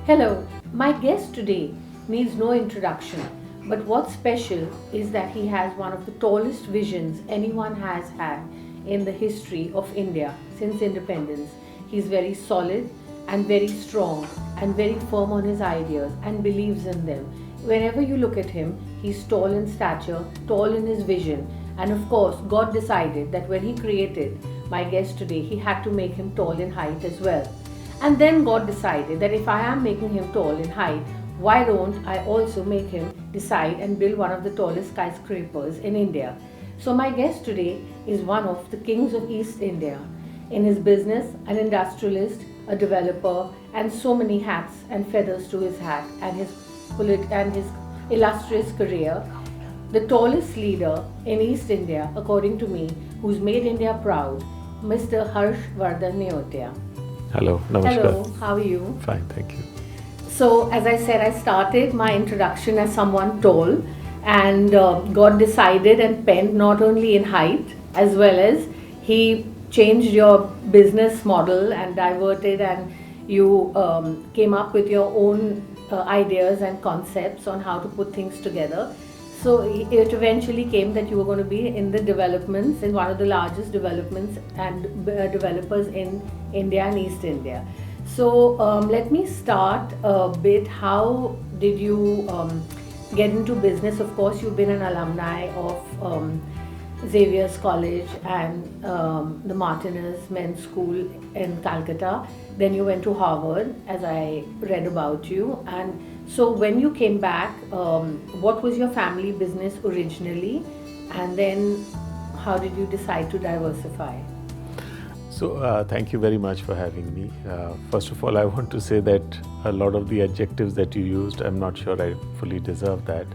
Hello, my guest today needs no introduction, but what's special is that he has one of the tallest visions anyone has had in the history of India since independence. He's very solid and very strong and very firm on his ideas and believes in them. Whenever you look at him, he's tall in stature, tall in his vision, and of course, God decided that when He created my guest today, He had to make him tall in height as well. And then God decided that if I am making him tall in height, why don't I also make him decide and build one of the tallest skyscrapers in India? So my guest today is one of the kings of East India. In his business, an industrialist, a developer, and so many hats and feathers to his hat and his illustrious career. The tallest leader in East India, according to me, who's made India proud, Mr. Harsh Vardhan Neotia. Hello, namaskar. Hello, how are you? Fine, thank you. So, as I said, I started my introduction as someone tall, and God decided and penned not only in height as well as He changed your business model and diverted, and you came up with your own ideas and concepts on how to put things together. So it eventually came that you were going to be in the developments, in one of the largest developments and developers in India and East India. So let me start a bit. How did you get into business? Of course, you've been an alumni of Xavier's College and the Martinez Men's School in Calcutta. Then you went to Harvard, as I read about you. And so when you came back, what was your family business originally? And then how did you decide to diversify? So, thank you very much for having me. First of all, I want to say that a lot of the adjectives that you used, I'm not sure I fully deserve that.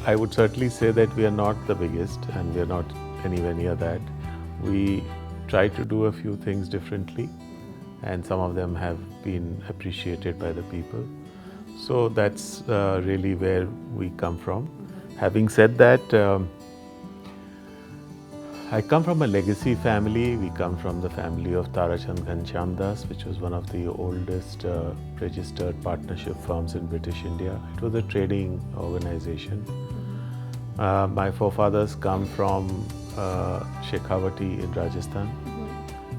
I would certainly say that we are not the biggest and we are not anywhere near that. We try to do a few things differently, and some of them have been appreciated by the people. So that's really where we come from. Having said that, I come from a legacy family. We come from the family of Tarachand Ghanshyam Das, which was one of the oldest registered partnership firms in British India. It was a trading organization. My forefathers come from Shekhawati in Rajasthan,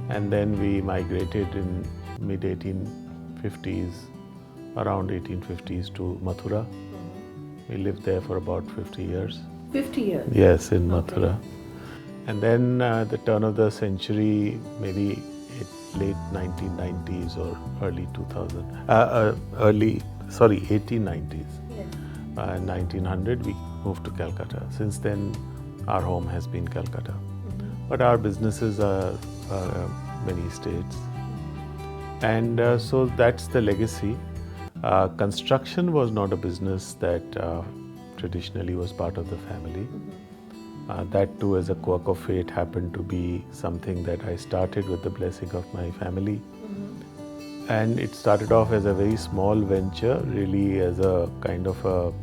and then we migrated in mid 1850s, around 1850s, to Mathura. We lived there for about 50 years. 50 years? Yes, in Mathura. And then at the turn of the century, maybe late 1990s or early 1890s. Yes. 1900, we moved to Calcutta. Since then, our home has been Calcutta. But our businesses are many states. And so that's the legacy. Construction was not a business that traditionally was part of the family. That too, as a quirk of fate, happened to be something that I started with the blessing of my family. And it started off as a very small venture, really as a kind of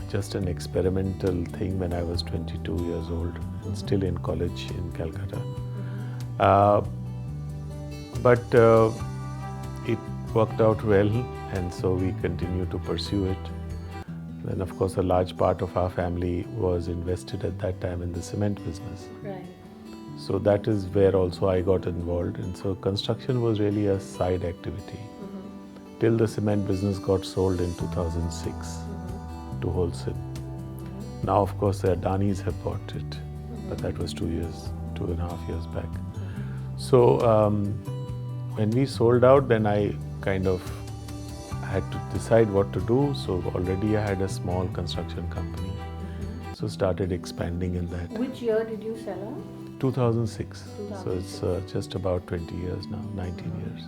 just an experimental thing when I was 22 years old and still in college in Calcutta. But it worked out well, and so we continue to pursue it. Then, of course, a large part of our family was invested at that time in the cement business. Right. So that is where also I got involved. And so construction was really a side activity till the cement business got sold in 2006 to Holcim. Now, of course, the Adanis have bought it, but that was 2.5 years back. So when we sold out, then I kind of had to decide what to do. So already I had a small construction company. So started expanding in that. Which year did you sell out? 2006. So it's just about 20 years now, 19 years.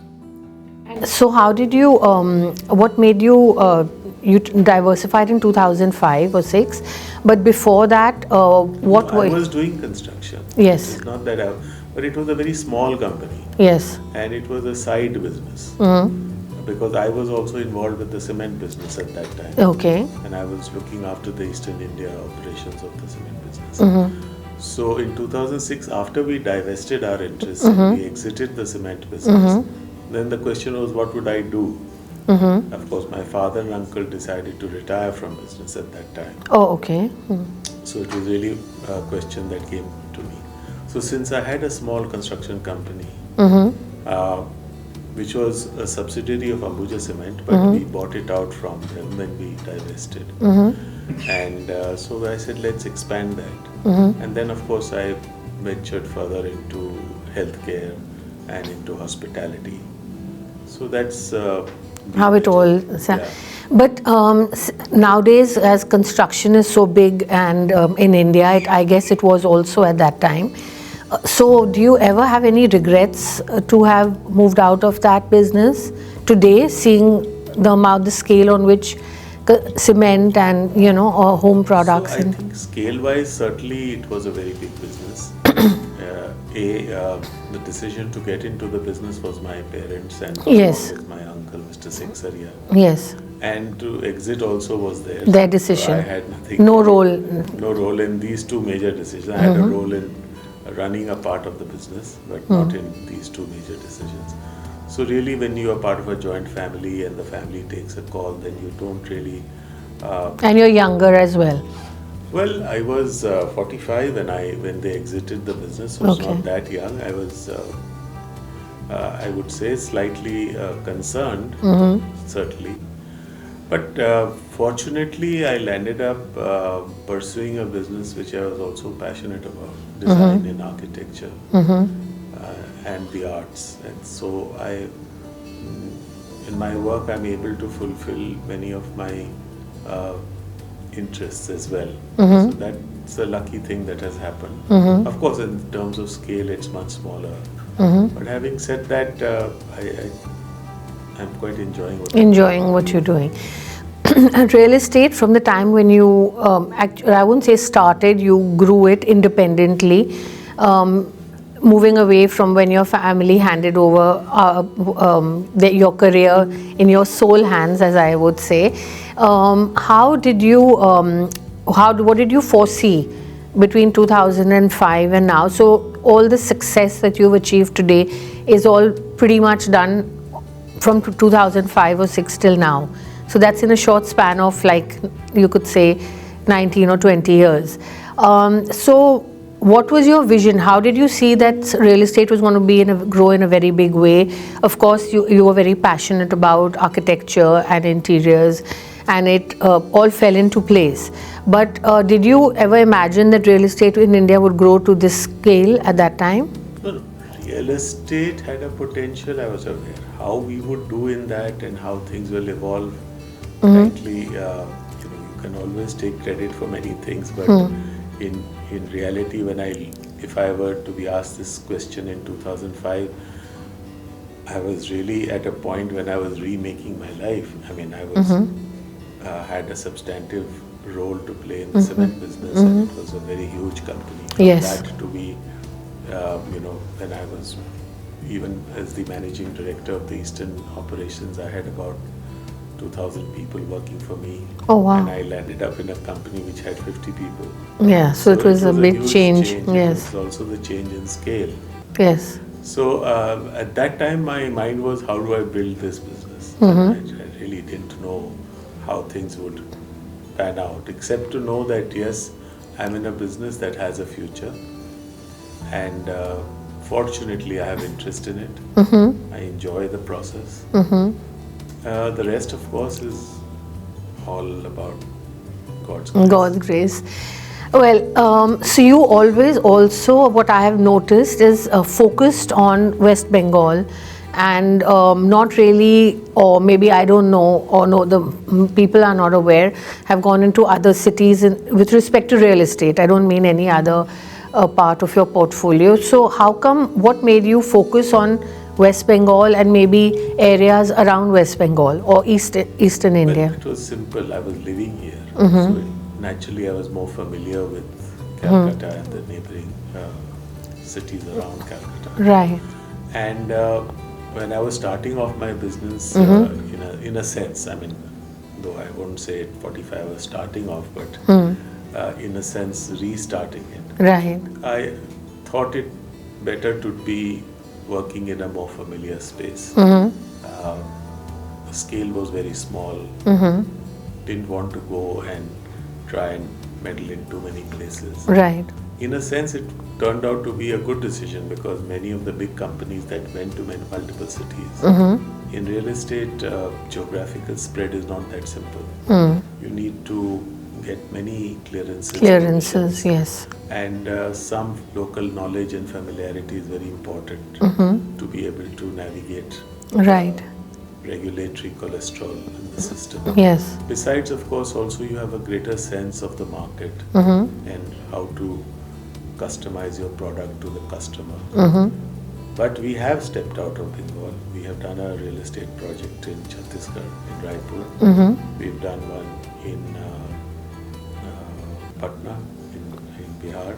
And so how did you, what made you, you diversified in 2005 or 6, but before that, what were... I was doing construction. Yes. It's not that but it was a very small company. Yes. And it was a side business. Because I was also involved with the cement business at that time. Okay. And I was looking after the Eastern India operations of the cement business. So in 2006, after we divested our interest, we exited the cement business. Then the question was, what would I do? Of course, my father and uncle decided to retire from business at that time. Oh, okay. So it was really a question that came to me. So since I had a small construction company, uh, which was a subsidiary of Ambuja Cement, but we bought it out from them when we divested. And so I said, let's expand that. And then, of course, I ventured further into healthcare and into hospitality. So that's How it all. Yeah. But nowadays, as construction is so big, and in India, I guess it was also at that time. So, do you ever have any regrets to have moved out of that business today, seeing the amount, the scale on which cement and home products? So I think scale-wise, certainly it was a very big business. The decision to get into the business was my parents and Yes. with my uncle, Mr. Singh Saria. Yes, And to exit also was theirs. their So decision. I had nothing. No role. No role in these two major decisions. I had a role in running a part of the business, but not in these two major decisions. So really, when you are part of a joint family and the family takes a call, then you don't really. And you're younger as well. Well, I was 45 when they exited the business. So I was Okay. not that young. I was, I would say, slightly concerned, certainly. But fortunately, I landed up pursuing a business which I was also passionate about, design and architecture and the arts. And so in my work, I'm able to fulfill many of my interests as well. So that's a lucky thing that has happened. Of course, in terms of scale, it's much smaller. But having said that, I'm quite enjoying What you're doing. Real estate, from the time when you, I wouldn't say started, you grew it independently, moving away from when your family handed over your career in your sole hands, as I would say. How did you, what did you foresee between 2005 and now? So all the success that you've achieved today is all pretty much done from 2005 or 6 till now. So that's in a short span of, like, you could say 19 or 20 years. So what was your vision? How did you see that real estate was going to grow in a very big way? Of course, you were very passionate about architecture and interiors, and it all fell into place. But did you ever imagine that real estate in India would grow to this scale at that time? No, real estate had a potential, I was aware. How we would do in that and how things will evolve, frankly, you can always take credit for many things, but in reality, if I were to be asked this question in 2005, I was really at a point when I was remaking my life. I mean, I was had a substantive role to play in the cement business, and it was a very huge company. From Yes. that to be, when I was even as the managing director of the Eastern operations, I had about 2,000 people working for me. Oh, wow. And I landed up in a company which had 50 people. Yeah, so it was a big huge change. It Yes, was also the change in scale. yes. So at that time, my mind was, how do I build this business? And I really didn't know how things would pan out, except to know that yes, I'm in a business that has a future, and fortunately, I have interest in it. I enjoy the process. The rest, of course, is all about God's grace. God's grace. Well, so you always also, what I have noticed is focused on West Bengal, and not really, or maybe I don't know, or no, the people are not aware, have gone into other cities with respect to real estate. I don't mean any other part of your portfolio. So how come, what made you focus on West Bengal and maybe areas around West Bengal or Eastern India? Well, it was simple. I was living here, so naturally I was more familiar with Calcutta and the neighboring cities around Calcutta. Right. And when I was starting off my business, in a sense, I mean, though I won't say at 45 I was starting off, but in a sense restarting it. Right. I thought it better to be working in a more familiar space. the scale was very small. Didn't want to go and try and meddle in too many places. Right. In a sense, it turned out to be a good decision because many of the big companies that went to multiple cities, in real estate, geographical spread is not that simple. You need to get many clearances. Clearances, yes. And some local knowledge and familiarity is very important to be able to navigate Right. regulatory cholesterol in the system. Yes. Besides, of course, also you have a greater sense of the market and how to customize your product to the customer. But we have stepped out of Bengal. We have done a real estate project in Chhattisgarh, in Raipur. We've done one in Patna, in Bihar.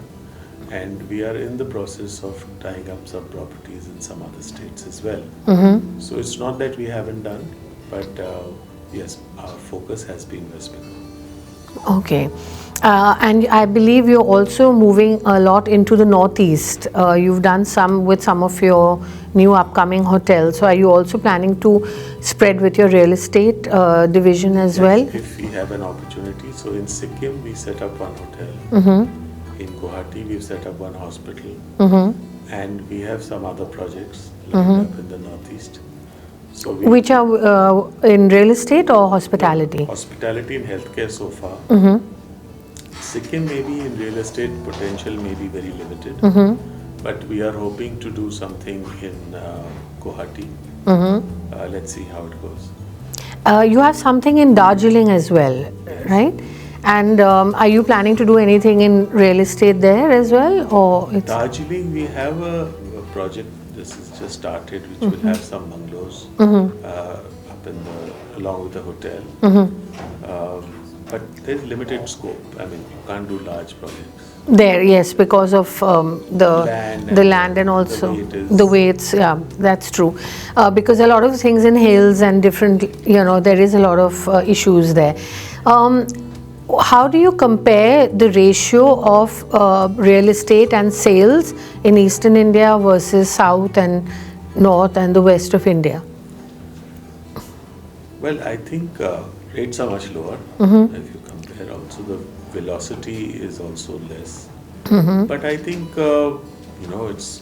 And we are in the process of tying up some properties in some other states as well. So it's not that we haven't done, but yes, our focus has been West Bengal. Okay. And I believe you're also moving a lot into the Northeast. You've done some with some of your new upcoming hotels. So are you also planning to spread with your real estate division as well? If we have an opportunity. So in Sikkim, we set up one hotel. In Guwahati, we've set up one hospital. And we have some other projects lined up in the Northeast. So Which are in real estate or hospitality? Hospitality and healthcare so far. Sikkim maybe in real estate potential may be very limited, but we are hoping to do something in Guwahati. Let's see how it goes. You have something in Darjeeling as well, right? And are you planning to do anything in real estate there as well, or it's Darjeeling, we have a project. This is just started, which will have some bungalows up in along with the hotel. But there's limited scope. I mean, you can't do large projects. there? Yes, because of the land and also the way it's, yeah, that's true. Because a lot of things in hills and different, there is a lot of issues there. How do you compare the ratio of real estate and sales in Eastern India versus South and North and the West of India? Well, I think rates are much lower if you compare. Also, the velocity is also less. But I think, it's.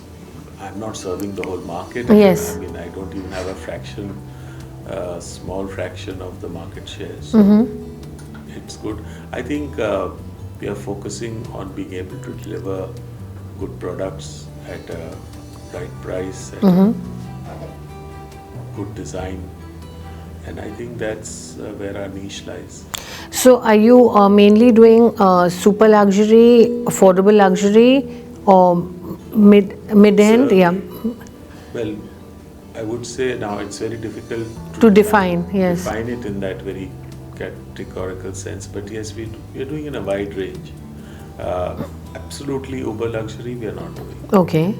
I'm not serving the whole market. Yes. I mean, I don't even have a fraction, small fraction of the market share. So it's good. I think we are focusing on being able to deliver good products at a right price, at a good design. And I think that's where our niche lies. So are you mainly doing super luxury, affordable luxury, or mid-end? Yeah. Well, I would say now it's very difficult To define, yes. define it in that very categorical sense. But yes, we are doing in a wide range. Absolutely uber luxury, we are not doing. Okay.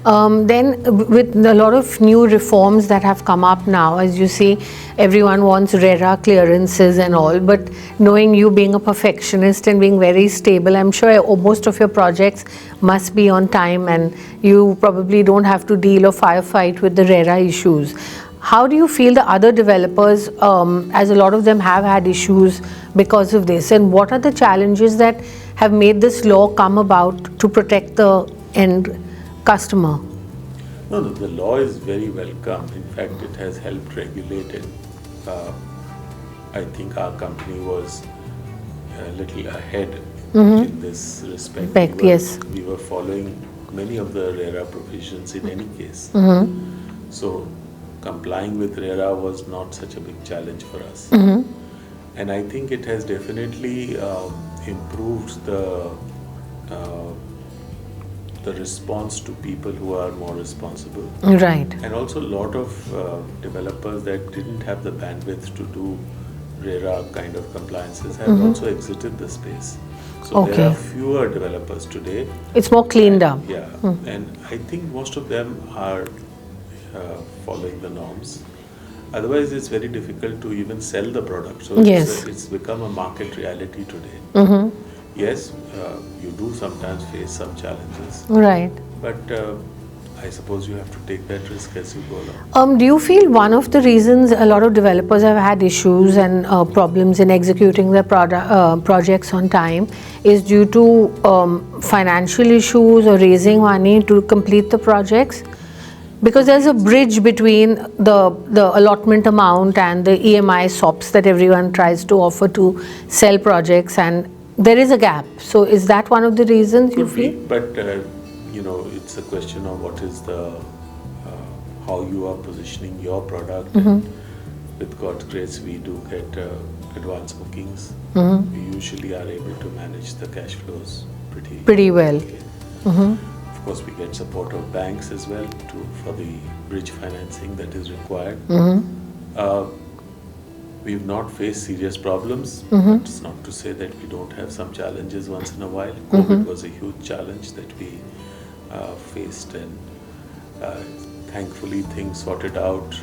Then with a lot of new reforms that have come up now, as you see, everyone wants RERA clearances and all, but knowing you being a perfectionist and being very stable, I'm sure most of your projects must be on time and you probably don't have to deal or firefight with the RERA issues. How do you feel the other developers, as a lot of them have had issues because of this, and what are the challenges that have made this law come about to protect the end customer? No, the law is very welcome. In fact, it has helped regulate it. I think our company was a little ahead in this respect. Yes. We were following many of the RERA provisions in any case. So complying with RERA was not such a big challenge for us. And I think it has definitely improved the response to people who are more responsible. Right. And also a lot of developers that didn't have the bandwidth to do RERA kind of compliances have also exited the space. So there are fewer developers today. It's more cleaned up. Yeah, and I think most of them are following the norms. Otherwise, it's very difficult to even sell the product. So it's become a market reality today. Yes, you do sometimes face some challenges. Right. But I suppose you have to take that risk as you go along. Do you feel one of the reasons a lot of developers have had issues and problems in executing their projects on time is due to financial issues or raising money to complete the projects? Because there's a bridge between the allotment amount and the EMI SOPs that everyone tries to offer to sell projects, and there is a gap. So is that one of the reasons you Could be, feel? but it's a question of what is the how you are positioning your product. And with God's grace, we do get advance bookings. We usually are able to manage the cash flows Pretty well. okay. Of course, we get support of banks as well for the bridge financing that is required. We've not faced serious problems. It's not to say that we don't have some challenges once in a while. COVID was a huge challenge that we faced, and thankfully things sorted out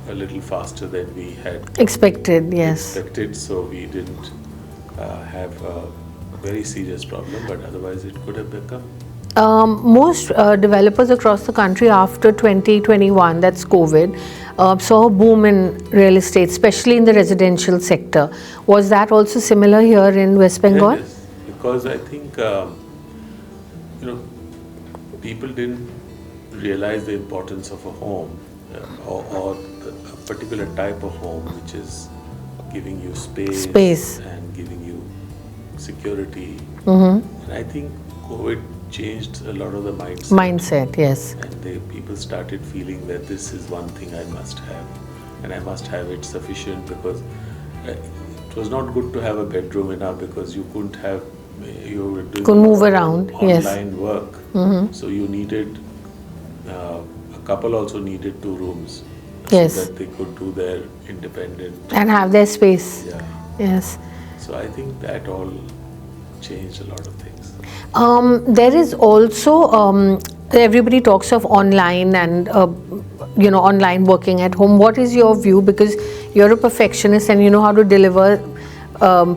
a little faster than we had Expected, yes. expected. So we didn't have a very serious problem, but otherwise it could have become. Most developers across the country after 2021, that's COVID, saw a boom in real estate, especially in the residential sector. Was that also similar here in West Bengal? Yes, because I think people didn't realize the importance of a home or a particular type of home, which is giving you space. And giving you security. And I think COVID changed a lot of the Mindset, yes. and people started feeling that this is one thing I must have, and I must have it sufficient, because it was not good to have a bedroom enough, because you couldn't have, you were doing Couldn't move around, yes. online work, so you needed a couple also needed 2 rooms, Yes. so that they could do their independent. And have their space. Yeah. Yes. So I think that all changed a lot of things. There is also, everybody talks of online and, online working at home. What is your view? Because you're a perfectionist and you know how to deliver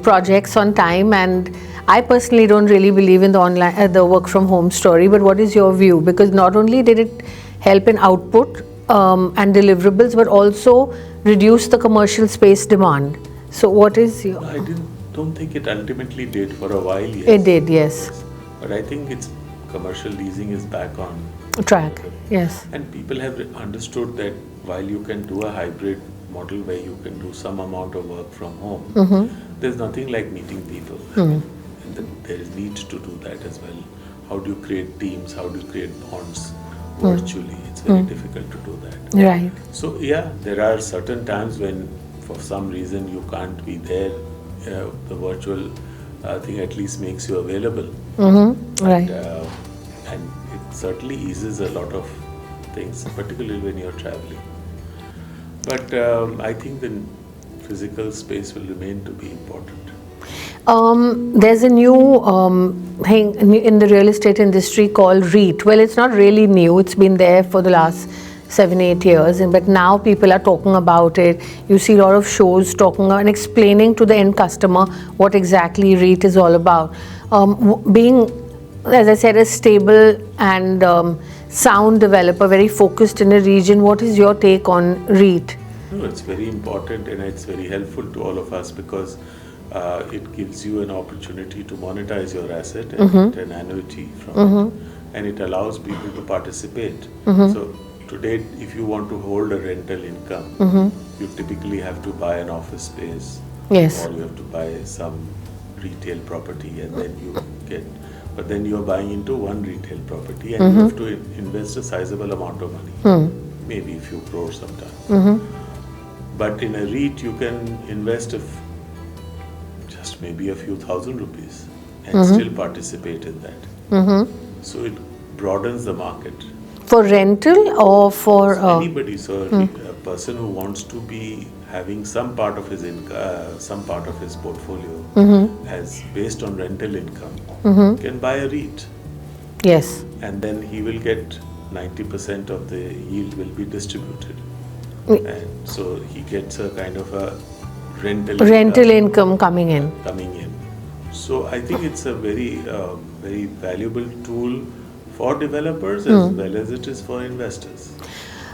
projects on time. And I personally don't really believe in the online, the work from home story. But what is your view? Because not only did it help in output and deliverables, but also reduce the commercial space demand. So what is your... I don't think it ultimately did for a while, yes. It did, yes. But I think it's commercial leasing is back on track, yes. And people have understood that while you can do a hybrid model where you can do some amount of work from home, there's nothing like meeting people. And there is need to do that as well. How do you create teams? How do you create bonds virtually? It's very difficult to do that. Right. So yeah, there are certain times when for some reason you can't be there. The virtual thing at least makes you available. Right. And it certainly eases a lot of things, particularly when you're traveling. But I think the physical space will remain to be important. There's a new thing in the real estate industry called REIT. Well, it's not really new. It's been there for the last 7-8 years, but now people are talking about it. You see a lot of shows talking and explaining to the end customer what exactly REIT is all about. Being, as I said, a stable and sound developer, very focused in a region, what is your take on REIT? No, it's very important and it's very helpful to all of us, because it gives you an opportunity to monetize your asset and get an annuity from it, and it allows people to participate. So today, if you want to hold a rental income, you typically have to buy an office space, Yes. or you have to buy some retail property, and then you get. But then you are buying into one retail property, and you have to invest a sizable amount of money, maybe a few crores sometimes. But in a REIT, you can invest just maybe a few thousand rupees and still participate in that. So it broadens the market. For rental or for... Anybody, so a person who wants to be having some part of his income, some part of his portfolio as based on rental income, can buy a REIT. Yes. And then he will get 90% of the yield will be distributed. And so he gets a kind of a rental income coming in. So I think it's a very, very valuable tool for developers as well as it is for investors.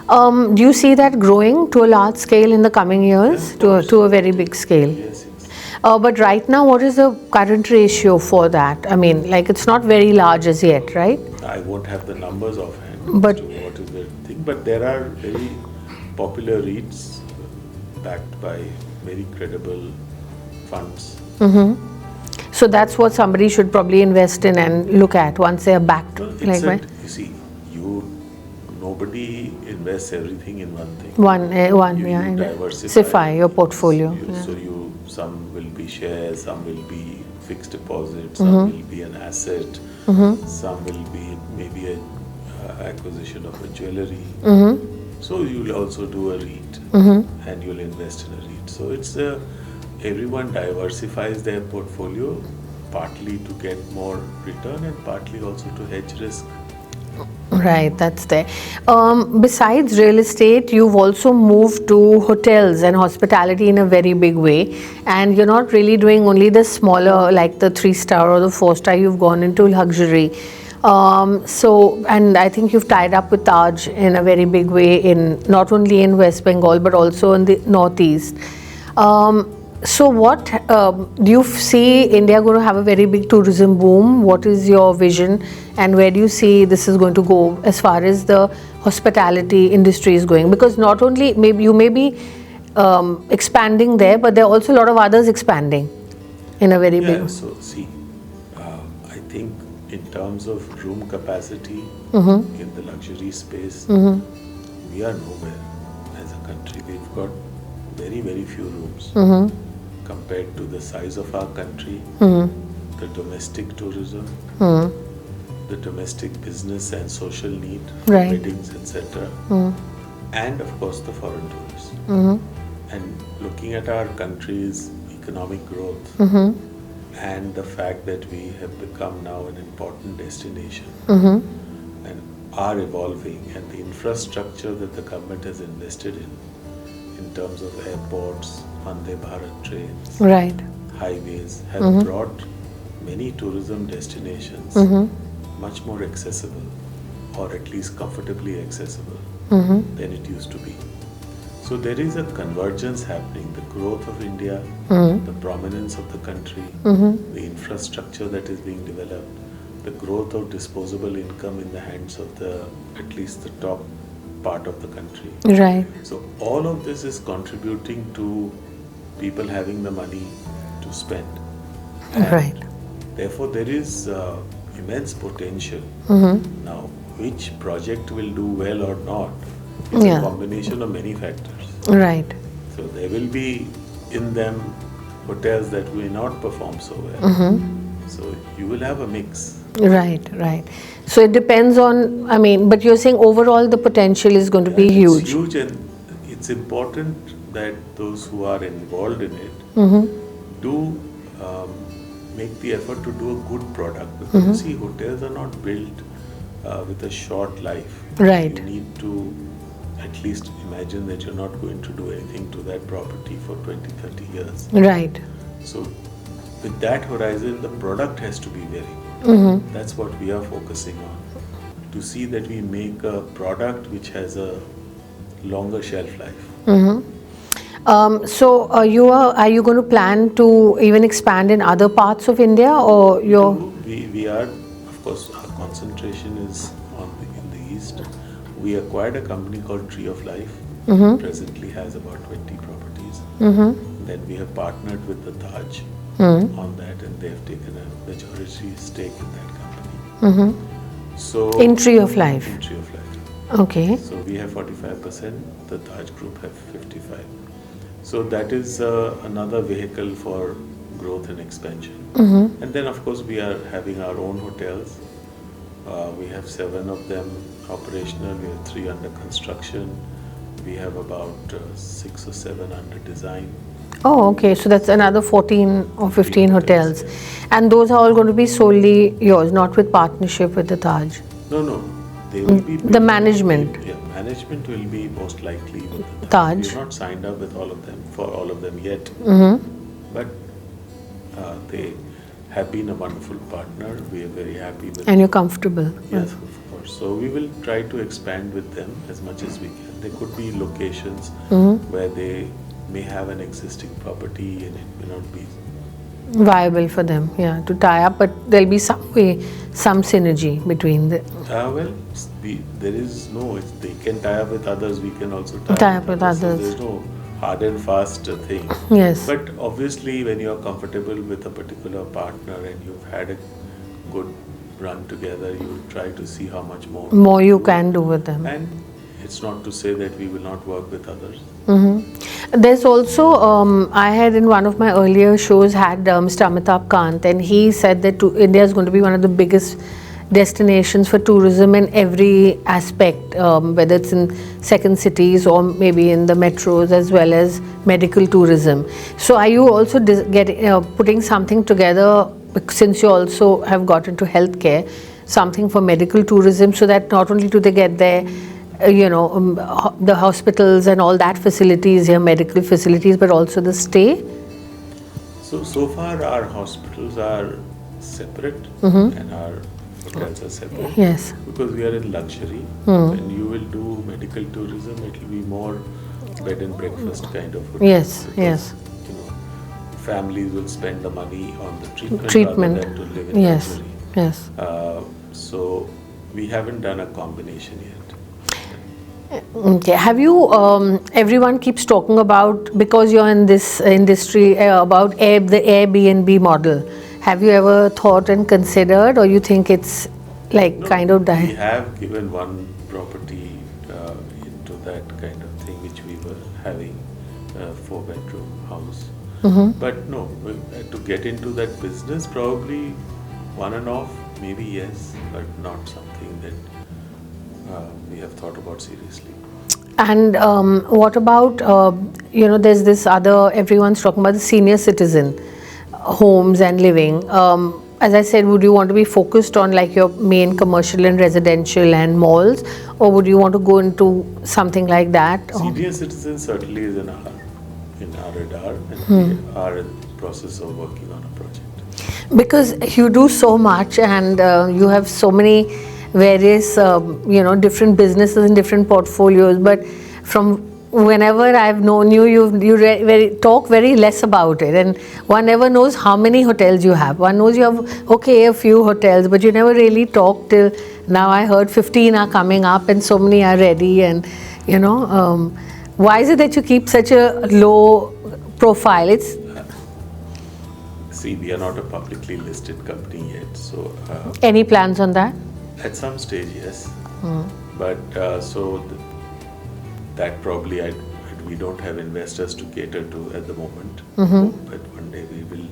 Do you see that growing to a large scale in the coming years, Yeah, to a very big scale? Yes, yes. But right now, what is the current ratio for that? I mean, like it's not very large as yet, right? I won't have the numbers offhand But- as to what is the thing, but there are very popular REITs backed by very credible funds. So that's what somebody should probably invest in and look at once they are backed. Well, Like by you see, nobody invests everything in one thing. one, You yeah. and diversify your portfolio. You- yeah. some will be shares, some will be fixed deposits, Mm-hmm. some will be an asset, some will be maybe a acquisition of a jewelry. Mm-hmm. So you'll also do a REIT and you'll invest in a REIT. So it's everyone diversifies their portfolio partly to get more return and partly also to hedge risk. Right, that's there. Besides real estate, you've also moved to hotels and hospitality in a very big way. And you're not really doing only the smaller, like the 3-star or the 4-star, you've gone into luxury. And I think you've tied up with Taj in a very big way, in not only in West Bengal but also in the Northeast. So what do you see India going to have a very big tourism boom? What is your vision, and where do you see this is going to go as far as the hospitality industry is going? Because not only you may be expanding there, but there are also a lot of others expanding in a very Yeah, big. so see, I think in terms of room capacity in the luxury space, we are nowhere as a country. We've got very, very few rooms compared to the size of our country, the domestic tourism, the domestic business and social need, Right. weddings, etc., and of course the foreign tourists. And looking at our country's economic growth and the fact that we have become now an important destination and are evolving, and the infrastructure that the government has invested in terms of airports, Vande Bharat trains, Right. highways, have brought many tourism destinations much more accessible, or at least comfortably accessible than it used to be. So there is a convergence happening. The growth of India, the prominence of the country, the infrastructure that is being developed, the growth of disposable income in the hands of at least the top part of the country. Right. So all of this is contributing to people having the money to spend. And Right. Therefore, there is immense potential. Now, which project will do well or not is Yeah. a combination of many factors. Right. So there will be in them hotels that may not perform so well. So you will have a mix. Right, right. So it depends on, I mean, but you're saying overall the potential is going to be It's huge. huge, and it's important that those who are involved in it do make the effort to do a good product. Because you see, hotels are not built with a short life. Right. You need to at least imagine that you're not going to do anything to that property for 20, 30 years. Right. So with that horizon, the product has to be very good. That's what we are focusing on. To see that we make a product which has a longer shelf life. So are you going to plan to even expand in other parts of India, or you're? We are, of course, our concentration is in the east. We acquired a company called Tree of Life. Presently has about 20 properties. Then we have partnered with the Taj on that, and they have taken a majority stake in that company. So In Tree of Life. In Tree of Life. Okay. So we have 45%. The Taj Group have 55%. So that is another vehicle for growth and expansion. And then, of course, we are having our own hotels. We have 7 of them operational. We have 3 under construction. We have about 6 or 7 under design. Oh, okay. So that's another 14 or 15 hotels. Yes. And those are all going to be solely yours, not with partnership with the Taj. No. They will be The management. Yeah, management will be most likely with the Taj. We've not signed up with all of them yet. But they have been a wonderful partner. We are very happy with And you're comfortable. Yes, of course. So we will try to expand with them as much as we can. There could be locations where they may have an existing property and it may not be. Viable for them, yeah, to tie up, but there'll be some way, some synergy between the. Well, there is no. They can tie up with others. We can also Tie up with others. So there's no hard and fast thing. Yes. But obviously, when you're comfortable with a particular partner and you've had a good run together, you try to see how much more You can do with them. And it's not to say that we will not work with others. There's also, I had in one of my earlier shows had Mr. Amitabh Kant, and he said that India is going to be one of the biggest destinations for tourism in every aspect, whether it's in second cities or maybe in the metros, as well as medical tourism. So are you also putting something together, since you also have got into healthcare, something for medical tourism, so that not only do they get there, the hospitals and all that facilities here, medical facilities, but also the stay? So far our hospitals are separate and our hotels are separate. Yes. Because we are in luxury. When you will do medical tourism, it will be more bed and breakfast kind of hotel. Yes, because, yes. Families will spend the money on the Treatment. rather than to live in Yes, luxury. yes. So we haven't done a combination yet. Okay. Have you, everyone keeps talking about, because you're in this industry, about the Airbnb model. Have you ever thought and considered, or you think it's like kind of We dying? have given one property into that kind of thing, which we were having a 4-bedroom house. But no, to get into that business, probably on and off, maybe yes, but not something that we have thought about seriously. And what about, there's this other, everyone's talking about the senior citizen homes and living. As I said, would you want to be focused on like your main commercial and residential and malls, or would you want to go into something like that? Senior citizen certainly is in our radar, and we are in the process of working on a project. Because you do so much, and you have so many various, different businesses and different portfolios. But from whenever I've known you, you talk very less about it, and one never knows how many hotels you have. One knows you have a few hotels, but you never really talk till now. I heard 15 are coming up, and so many are ready. And why is it that you keep such a low profile? See, we are not a publicly listed company yet, so Any plans on that? at some stage, yes. But that probably we don't have investors to cater to at the moment. But one day we will.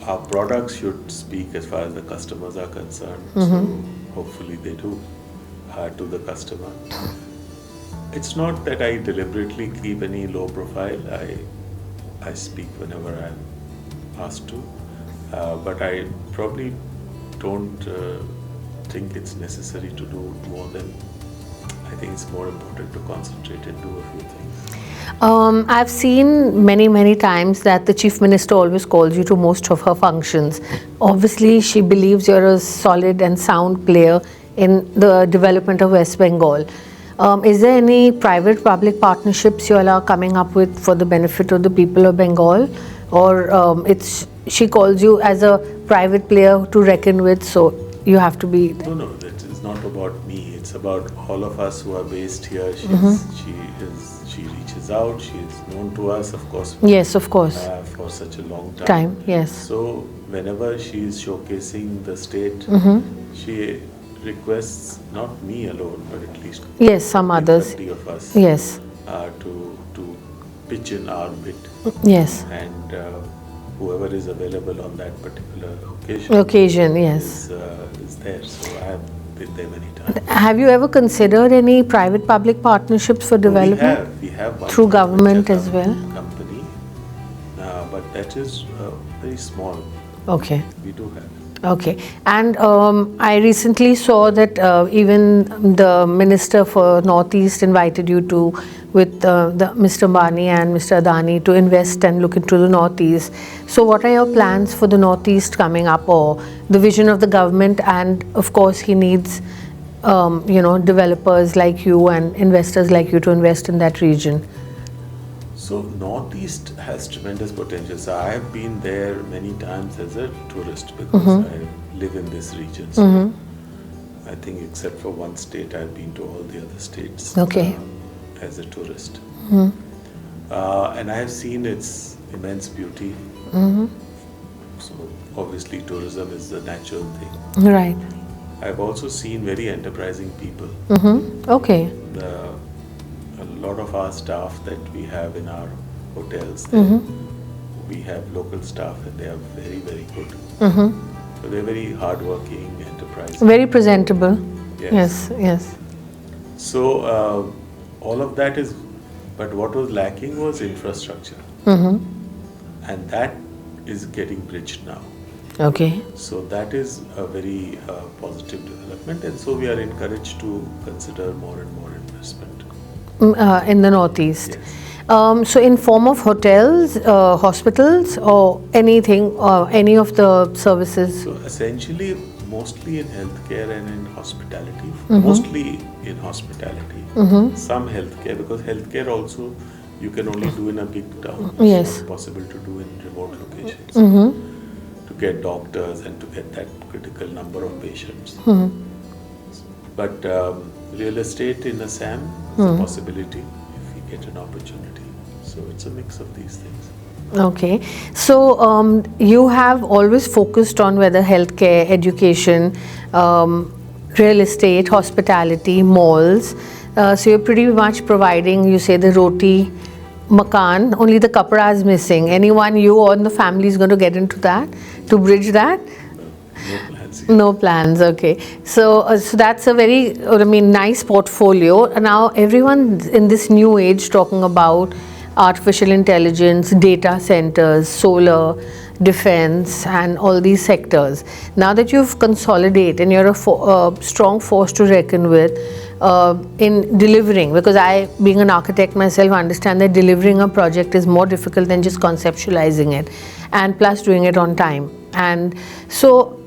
Our products should speak as far as the customers are concerned. So hopefully they do to the customer. It's not that I deliberately keep any low profile. I speak whenever I'm asked to, but I probably don't think it's necessary to do more than. I think it's more important to concentrate and do a few things. I've seen many times that the Chief Minister always calls you to most of her functions. Obviously, she believes you're a solid and sound player in the development of West Bengal. Is there any private-public partnerships you all are coming up with for the benefit of the people of Bengal? Or she calls you as a private player to reckon with, so you have to be... No, that is not about me. It's about all of us who are based here. She reaches out. She is known to us, of course. Yes, of course. For such a long time. Yes. So whenever she is showcasing the state, she requests not me alone, but at least some others. 30 of us. Yes. To pitch in our bit. Yes. And whoever is available on that particular occasion, yes, is there. So I have been there many times. Have you ever considered any private-public partnerships for development? We have one through government as well. Company, but that is very small. Okay. We do have. Okay. And I recently saw that even the Minister for Northeast invited you to with Mr. Ambani and Mr. Adani to invest and look into the Northeast. So what are your plans for the Northeast coming up, or the vision of the government? And of course he needs developers like you and investors like you to invest in that region. So Northeast has tremendous potential. So I have been there many times as a tourist because I live in this region. So I think except for one state, I've been to all the other states as a tourist. And I have seen its immense beauty. So obviously tourism is the natural thing. Right. I've also seen very enterprising people. Okay. A lot of our staff that we have in our hotels, we have local staff and they are very, very good. So they're very hardworking, enterprising. Very presentable. Yes. Yes. So all of that is, but what was lacking was infrastructure. And that is getting bridged now. Okay. So that is a very positive development, and so we are encouraged to consider more and more investment. In the Northeast. Yes. So in form of hotels, hospitals, or anything, any of the services? So essentially, mostly in healthcare and in hospitality. Mostly in hospitality. Some healthcare, because healthcare also you can only do in a big town. Yes. It's not possible to do in remote locations. To get doctors and to get that critical number of patients. But real estate in Assam is a possibility if we get an opportunity. So it's a mix of these things. Okay. So you have always focused on whether healthcare, education, real estate, hospitality, malls. So you're pretty much providing, you say, the roti, makan, only the kapra is missing. Anyone, you or the family is going to get into that, to bridge that? No plans yet. No plans, okay. So that's a very, nice portfolio. Now everyone in this new age talking about artificial intelligence, data centers, solar, defense, and all these sectors. Now that you've consolidated and you're a strong force to reckon with in delivering, because I, being an architect myself, understand that delivering a project is more difficult than just conceptualizing it, and plus doing it on time. And so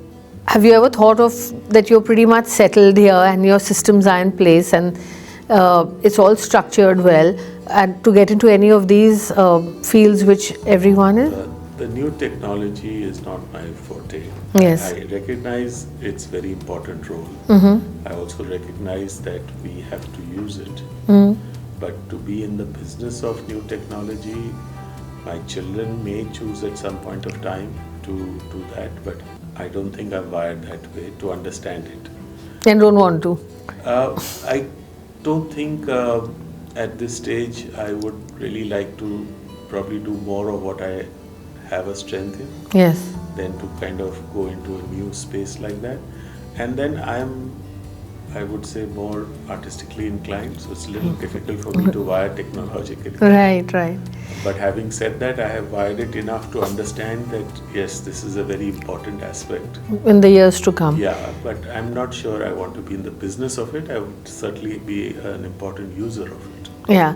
have you ever thought of that you're pretty much settled here and your systems are in place and it's all structured well, and to get into any of these fields which everyone is? The new technology is not my forte. Yes. I recognize its very important role. I also recognize that we have to use it. But to be in the business of new technology, my children may choose at some point of time to do that, but I don't think I'm wired that way to understand it. And don't want to? I don't think at this stage I would really like to probably do more of what I have a strength in. Yes. Than to kind of go into a new space like that. And then I would say, more artistically inclined, so it's a little difficult for me to wire technologically. Right. But having said that, I have wired it enough to understand that yes, this is a very important aspect. In the years to come. Yeah, but I'm not sure I want to be in the business of it. I would certainly be an important user of it. Yeah.